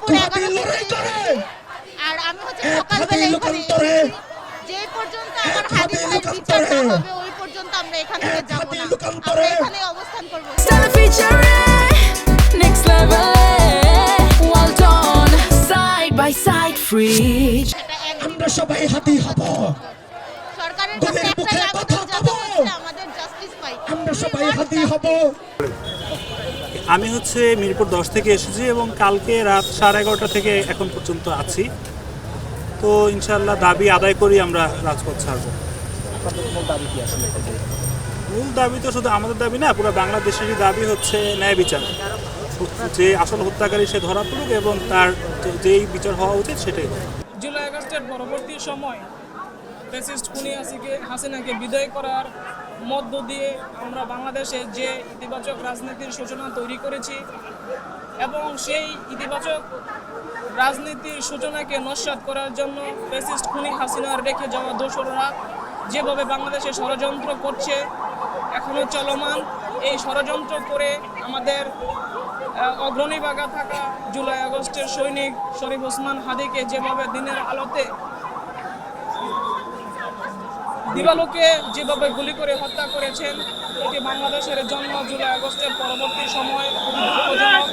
দুপুর 11 আর আমি হচ্ছে সকালবেলা এখানে এসেছি। যে পর্যন্ত আমার হাদি ভাইয়ের বিচার না হবে ওই পর্যন্ত আমরা এখান থেকে যাব না। আমরা এখানে অবস্থান করব। Next level, well done, side by side, free. আমরা সবাই হাতি হব, সরকারের কাছে একটাই আবেদন যাতে হচ্ছে আমাদের জাস্টিস পাই। আমরা সবাই হাতি হব। আমি হচ্ছে মিরপুর 10 থেকে এসেছি এবং কালকে রাত 11:30 থেকে এখন পর্যন্ত আছি। তো ইনশাআল্লাহ দাবি আদায় করি আমরা রাজপথ ছাড়বো। মূল দাবি তো শুধু আমাদের দাবি না, পুরো বাংলাদেশেরই দাবি হচ্ছে ন্যায় বিচার। যে আসল হত্যাকারী সে ধরা পড়ুক এবং তার যেই বিচার হওয়া উচিত সেটাই। জুলাই আগস্টের পরবর্তী সময় ফ্যাসিস্ট খুনি হাসিনাকে বিদায় করার মধ্য দিয়ে আমরা বাংলাদেশে যে ইতিবাচক রাজনীতির সূচনা তৈরি করেছি এবং সেই ইতিবাচক রাজনীতির সূচনাকে নস্যাৎ করার জন্য ফ্যাসিস্ট খুনি হাসিনার রেখে যাওয়া দোসররা যেভাবে বাংলাদেশে ষড়যন্ত্র করছে এখনও চলমান। এই ষড়যন্ত্র করে আমাদের অগ্রণী বাগা থাকা জুলাই আগস্টের সৈনিক শরীফ ওসমান হাদিকে যেভাবে দিনের আলোতে দিবালোকে যেভাবে গুলি করে হত্যা করেছেন, এটি বাংলাদেশের জন্য জুলাই আগস্টের পরবর্তী সময় খুবই দুঃখজনক।